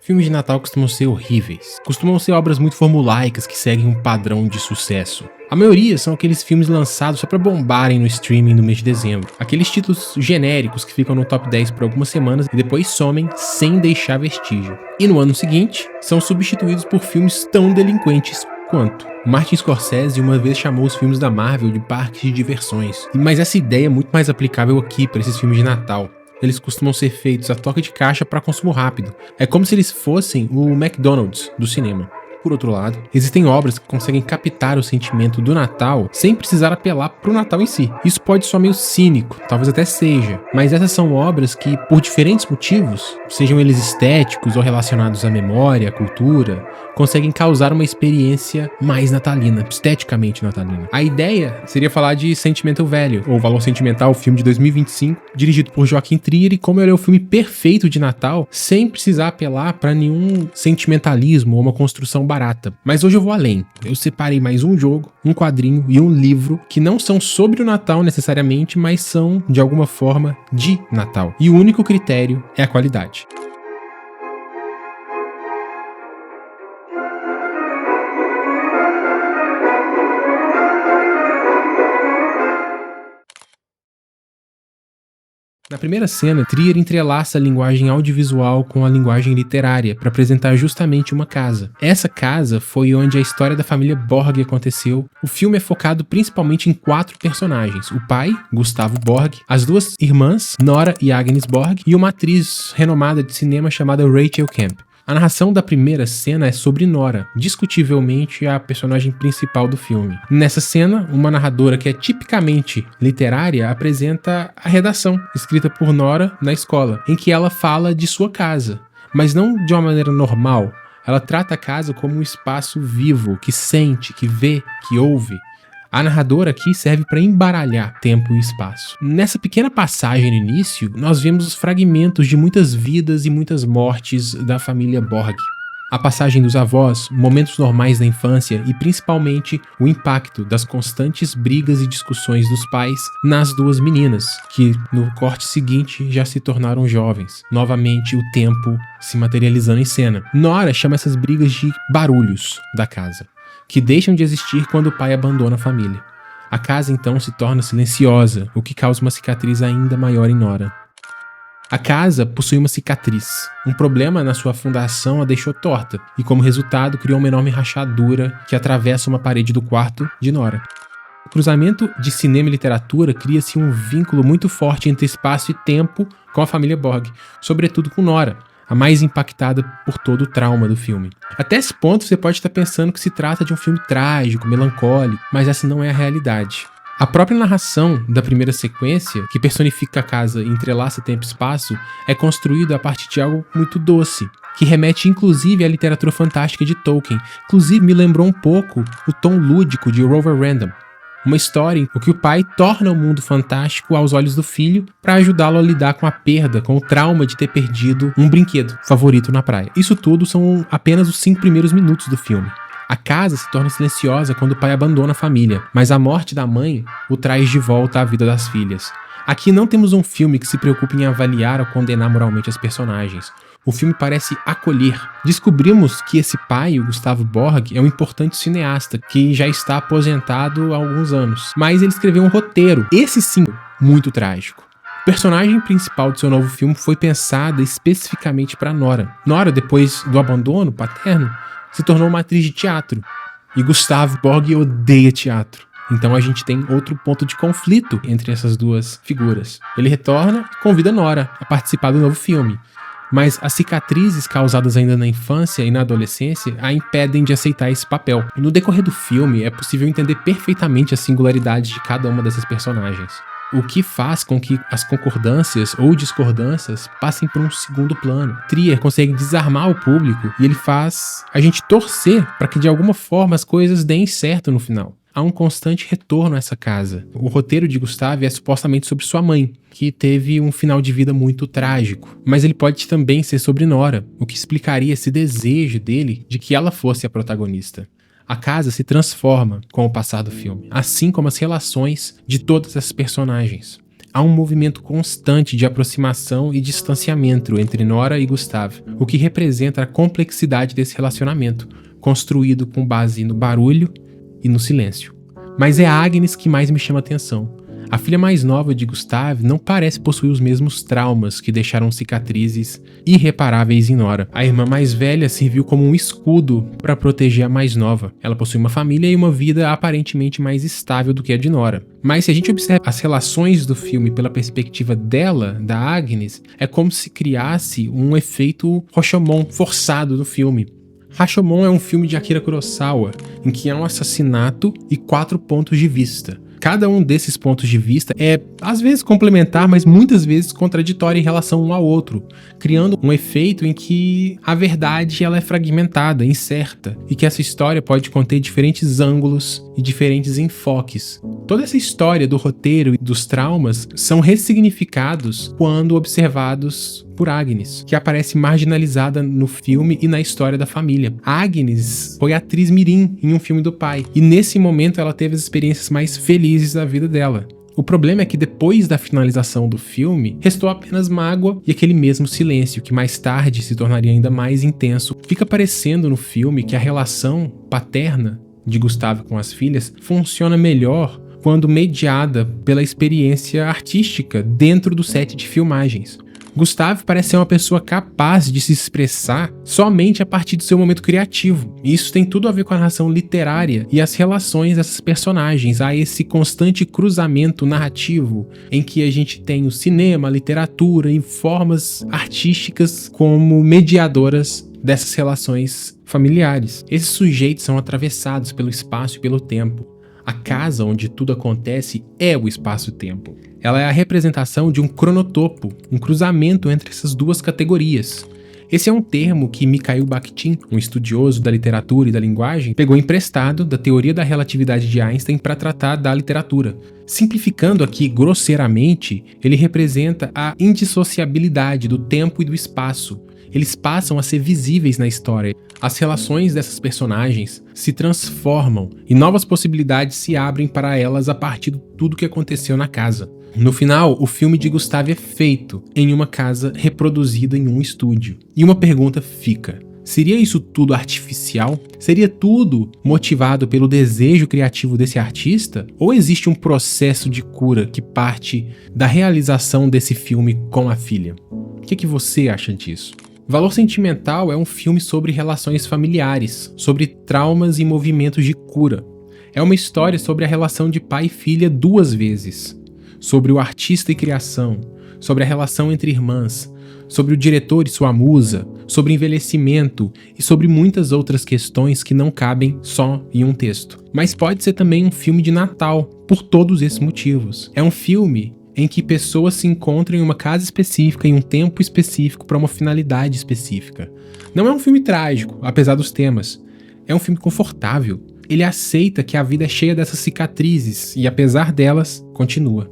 Filmes de Natal costumam ser horríveis. Costumam ser obras muito formulaicas que seguem um padrão de sucesso. A maioria são aqueles filmes lançados só pra bombarem no streaming no mês de dezembro. Aqueles títulos genéricos que ficam no top 10 por algumas semanas e depois somem sem deixar vestígio. E no ano seguinte, são substituídos por filmes tão delinquentes quanto. Martin Scorsese uma vez chamou os filmes da Marvel de parques de diversões. Mas essa ideia é muito mais aplicável aqui para esses filmes de Natal. Eles costumam ser feitos a toque de caixa para consumo rápido. É como se eles fossem o McDonald's do cinema. Por outro lado, existem obras que conseguem captar o sentimento do Natal sem precisar apelar pro Natal em si. Isso pode soar meio cínico, talvez até seja, mas essas são obras que, por diferentes motivos, sejam eles estéticos ou relacionados à memória, à cultura, conseguem causar uma experiência mais natalina, esteticamente natalina. A ideia seria falar de Sentimental Value, ou Valor Sentimental, filme de 2025, dirigido por Joaquim Trier, e como ele é o filme perfeito de Natal, sem precisar apelar para nenhum sentimentalismo ou uma construção barata. Mas hoje eu vou além. Eu separei mais um jogo, um quadrinho e um livro que não são sobre o Natal necessariamente, mas são, de alguma forma, de Natal. E o único critério é a qualidade. Na primeira cena, Trier entrelaça a linguagem audiovisual com a linguagem literária para apresentar justamente uma casa. Essa casa foi onde a história da família Borg aconteceu. O filme é focado principalmente em 4 personagens: o pai, Gustavo Borg, as 2 irmãs, Nora e Agnes Borg, e uma atriz renomada de cinema chamada Rachel Camp. A narração da primeira cena é sobre Nora, discutivelmente a personagem principal do filme. Nessa cena, uma narradora que é tipicamente literária apresenta a redação escrita por Nora na escola, em que ela fala de sua casa, mas não de uma maneira normal. Ela trata a casa como um espaço vivo, que sente, que vê, que ouve. A narradora aqui serve para embaralhar tempo e espaço. Nessa pequena passagem no início, nós vemos os fragmentos de muitas vidas e muitas mortes da família Borg. A passagem dos avós, momentos normais da infância e principalmente o impacto das constantes brigas e discussões dos pais nas 2 meninas, que no corte seguinte já se tornaram jovens. Novamente o tempo se materializando em cena. Nora chama essas brigas de barulhos da casa, que deixam de existir quando o pai abandona a família. A casa então se torna silenciosa, o que causa uma cicatriz ainda maior em Nora. A casa possui uma cicatriz. Um problema na sua fundação a deixou torta, e como resultado criou uma enorme rachadura que atravessa uma parede do quarto de Nora. No cruzamento de cinema e literatura cria-se um vínculo muito forte entre espaço e tempo com a família Borg, sobretudo com Nora, a mais impactada por todo o trauma do filme. Até esse ponto você pode estar pensando que se trata de um filme trágico, melancólico, mas essa não é a realidade. A própria narração da primeira sequência, que personifica a casa e entrelaça tempo e espaço, é construída a partir de algo muito doce, que remete inclusive à literatura fantástica de Tolkien. Inclusive me lembrou um pouco o tom lúdico de Rover Random. Uma história em que o pai torna o mundo fantástico aos olhos do filho para ajudá-lo a lidar com a perda, com o trauma de ter perdido um brinquedo favorito na praia. Isso tudo são apenas os 5 primeiros minutos do filme. A casa se torna silenciosa quando o pai abandona a família, mas a morte da mãe o traz de volta à vida das filhas. Aqui não temos um filme que se preocupe em avaliar ou condenar moralmente as personagens. O filme parece acolher. Descobrimos que esse pai, o Gustavo Borg, é um importante cineasta que já está aposentado há alguns anos, mas ele escreveu um roteiro, esse sim, muito trágico. O personagem principal do seu novo filme foi pensada especificamente para Nora. Nora, depois do abandono paterno, se tornou uma atriz de teatro, e Gustavo Borg odeia teatro. Então a gente tem outro ponto de conflito entre essas 2 figuras. Ele retorna e convida Nora a participar do novo filme, mas as cicatrizes causadas ainda na infância e na adolescência a impedem de aceitar esse papel. No decorrer do filme é possível entender perfeitamente a singularidade de cada uma dessas personagens, o que faz com que as concordâncias ou discordâncias passem por um segundo plano. Trier consegue desarmar o público e ele faz a gente torcer para que de alguma forma as coisas deem certo no final. Há um constante retorno a essa casa. O roteiro de Gustavo é supostamente sobre sua mãe, que teve um final de vida muito trágico. Mas ele pode também ser sobre Nora, o que explicaria esse desejo dele de que ela fosse a protagonista. A casa se transforma com o passar do filme, assim como as relações de todas as personagens. Há um movimento constante de aproximação e distanciamento entre Nora e Gustav, o que representa a complexidade desse relacionamento, construído com base no barulho e no silêncio. Mas é a Agnes que mais me chama a atenção. A filha mais nova de Gustav não parece possuir os mesmos traumas que deixaram cicatrizes irreparáveis em Nora. A irmã mais velha serviu como um escudo para proteger a mais nova. Ela possui uma família e uma vida aparentemente mais estável do que a de Nora. Mas se a gente observa as relações do filme pela perspectiva dela, da Agnes, é como se criasse um efeito Rashomon forçado no filme. Rashomon é um filme de Akira Kurosawa, em que há um assassinato e 4 pontos de vista. Cada um desses pontos de vista é, às vezes, complementar, mas muitas vezes contraditório em relação um ao outro, criando um efeito em que a verdade ela é fragmentada, incerta, e que essa história pode conter diferentes ângulos e diferentes enfoques. Toda essa história do roteiro e dos traumas são ressignificados quando observados por Agnes, que aparece marginalizada no filme e na história da família. Agnes foi atriz mirim em um filme do pai, e nesse momento ela teve as experiências mais felizes da vida dela. O problema é que depois da finalização do filme, restou apenas mágoa e aquele mesmo silêncio, que mais tarde se tornaria ainda mais intenso. Fica parecendo no filme que a relação paterna de Gustav com as filhas funciona melhor quando mediada pela experiência artística dentro do set de filmagens. Gustav parece ser uma pessoa capaz de se expressar somente a partir do seu momento criativo. E isso tem tudo a ver com a narração literária e as relações dessas personagens. Há esse constante cruzamento narrativo em que a gente tem o cinema, a literatura e formas artísticas como mediadoras dessas relações familiares. Esses sujeitos são atravessados pelo espaço e pelo tempo. A casa onde tudo acontece é o espaço-tempo. Ela é a representação de um cronotopo, um cruzamento entre essas duas categorias. Esse é um termo que Mikhail Bakhtin, um estudioso da literatura e da linguagem, pegou emprestado da teoria da relatividade de Einstein para tratar da literatura. Simplificando aqui grosseiramente, ele representa a indissociabilidade do tempo e do espaço. Eles passam a ser visíveis na história. As relações dessas personagens se transformam e novas possibilidades se abrem para elas a partir de tudo que aconteceu na casa. No final, o filme de Gustav é feito em uma casa reproduzida em um estúdio. E uma pergunta fica: seria isso tudo artificial? Seria tudo motivado pelo desejo criativo desse artista? Ou existe um processo de cura que parte da realização desse filme com a filha? O que você acha disso? Valor Sentimental é um filme sobre relações familiares, sobre traumas e movimentos de cura. É uma história sobre a relação de pai e filha 2 vezes, sobre o artista e criação, sobre a relação entre irmãs, sobre o diretor e sua musa, sobre envelhecimento e sobre muitas outras questões que não cabem só em um texto. Mas pode ser também um filme de Natal, por todos esses motivos. É um filme em que pessoas se encontram em uma casa específica, em um tempo específico, para uma finalidade específica. Não é um filme trágico, apesar dos temas. É um filme confortável. Ele aceita que a vida é cheia dessas cicatrizes e, apesar delas, continua.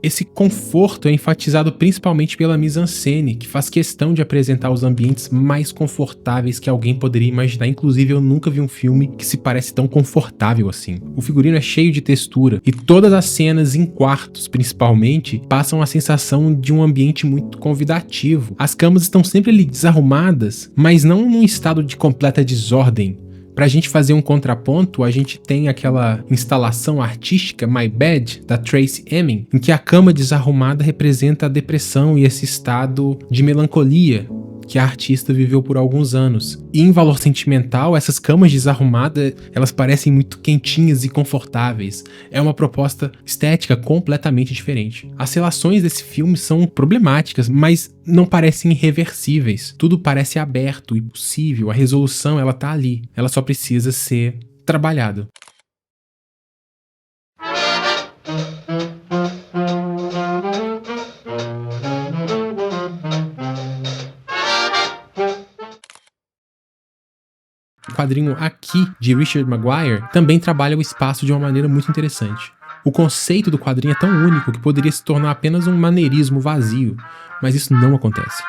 Esse conforto é enfatizado principalmente pela mise-en-scène, que faz questão de apresentar os ambientes mais confortáveis que alguém poderia imaginar. Inclusive, eu nunca vi um filme que se parece tão confortável assim. O figurino é cheio de textura e todas as cenas em quartos, principalmente, passam a sensação de um ambiente muito convidativo. As camas estão sempre ali desarrumadas, mas não num estado de completa desordem. Pra gente fazer um contraponto, a gente tem aquela instalação artística My Bed, da Tracey Emin, em que a cama desarrumada representa a depressão e esse estado de melancolia que a artista viveu por alguns anos. E em Valor Sentimental, essas camas desarrumadas, elas parecem muito quentinhas e confortáveis. É uma proposta estética completamente diferente. As relações desse filme são problemáticas, mas não parecem irreversíveis. Tudo parece aberto e possível. A resolução, ela tá ali. Ela só precisa ser trabalhada. O quadrinho Aqui, de Richard Maguire, também trabalha o espaço de uma maneira muito interessante. O conceito do quadrinho é tão único que poderia se tornar apenas um maneirismo vazio, mas isso não acontece.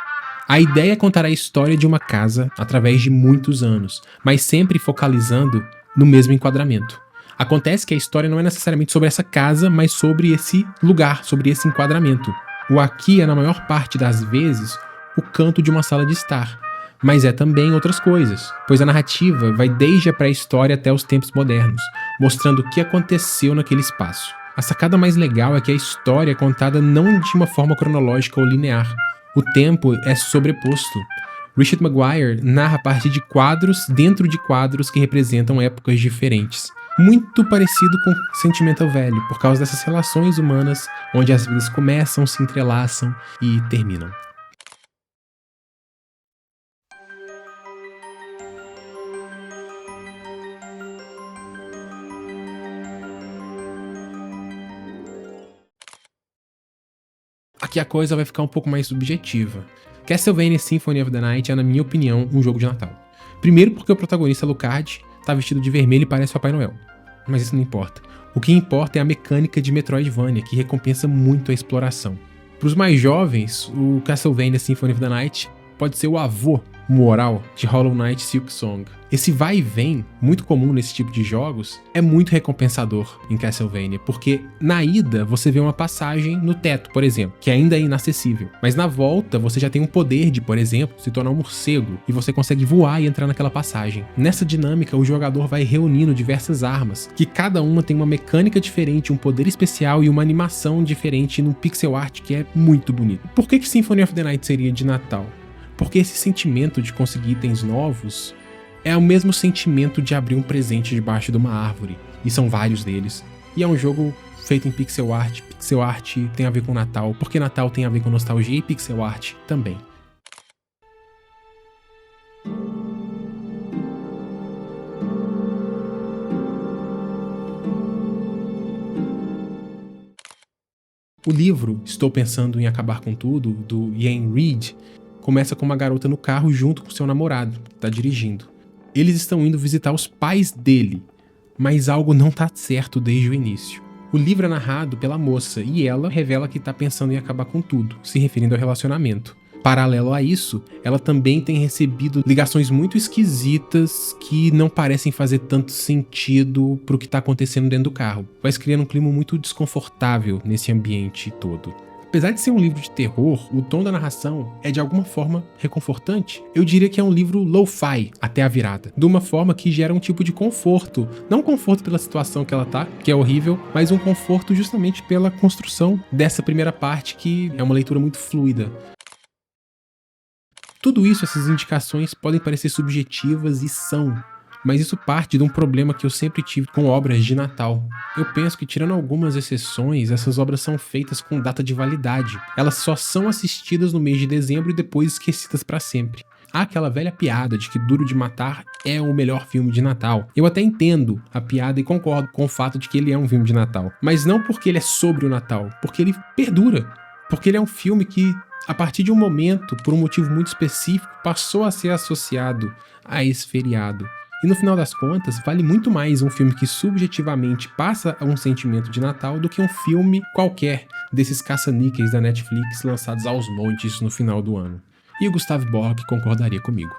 A ideia é contar a história de uma casa através de muitos anos, mas sempre focalizando no mesmo enquadramento. Acontece que a história não é necessariamente sobre essa casa, mas sobre esse lugar, sobre esse enquadramento. O aqui é, na maior parte das vezes, o canto de uma sala de estar, mas é também outras coisas, pois a narrativa vai desde a pré-história até os tempos modernos, mostrando o que aconteceu naquele espaço. A sacada mais legal é que a história é contada não de uma forma cronológica ou linear. O tempo é sobreposto. Richard Maguire narra a partir de quadros dentro de quadros que representam épocas diferentes. Muito parecido com Sentimental Velho, por causa dessas relações humanas onde as vidas começam, se entrelaçam e terminam. Aqui a coisa vai ficar um pouco mais subjetiva. Castlevania Symphony of the Night é, na minha opinião, um jogo de Natal. Primeiro porque o protagonista Alucard tá vestido de vermelho e parece Papai Noel. Mas isso não importa. O que importa é a mecânica de Metroidvania, que recompensa muito a exploração. Para os mais jovens, o Castlevania Symphony of the Night pode ser o avô moral de Hollow Knight Silksong. Esse vai e vem, muito comum nesse tipo de jogos, é muito recompensador em Castlevania, porque na ida você vê uma passagem no teto, por exemplo, que ainda é inacessível, mas na volta você já tem um poder de, por exemplo, se tornar um morcego, e você consegue voar e entrar naquela passagem. Nessa dinâmica, o jogador vai reunindo diversas armas, que cada uma tem uma mecânica diferente, um poder especial e uma animação diferente num pixel art que é muito bonito. Por que Symphony of the Night seria de Natal? Porque esse sentimento de conseguir itens novos é o mesmo sentimento de abrir um presente debaixo de uma árvore, e são vários deles. E é um jogo feito em pixel art. Pixel art tem a ver com Natal, porque Natal tem a ver com nostalgia e pixel art também. O livro Estou Pensando em Acabar com Tudo, do Ian Reid, começa com uma garota no carro junto com seu namorado, que tá dirigindo. Eles estão indo visitar os pais dele, mas algo não tá certo desde o início. O livro é narrado pela moça e ela revela que tá pensando em acabar com tudo, se referindo ao relacionamento. Paralelo a isso, ela também tem recebido ligações muito esquisitas que não parecem fazer tanto sentido pro que tá acontecendo dentro do carro. Vai se criando um clima muito desconfortável nesse ambiente todo. Apesar de ser um livro de terror, o tom da narração é de alguma forma reconfortante. Eu diria que é um livro lo-fi até a virada, de uma forma que gera um tipo de conforto. Não conforto pela situação que ela tá, que é horrível, mas um conforto justamente pela construção dessa primeira parte, que é uma leitura muito fluida. Tudo isso, essas indicações podem parecer subjetivas e são, mas isso parte de um problema que eu sempre tive com obras de Natal. Eu penso que, tirando algumas exceções, essas obras são feitas com data de validade. Elas só são assistidas no mês de dezembro e depois esquecidas para sempre. Há aquela velha piada de que Duro de Matar é o melhor filme de Natal. Eu até entendo a piada e concordo com o fato de que ele é um filme de Natal. Mas não porque ele é sobre o Natal, porque ele perdura. Porque ele é um filme que, a partir de um momento, por um motivo muito específico, passou a ser associado a esse feriado. E no final das contas, vale muito mais um filme que subjetivamente passa um sentimento de Natal do que um filme qualquer desses caça-níqueis da Netflix lançados aos montes no final do ano. E o Gustavo Borg concordaria comigo.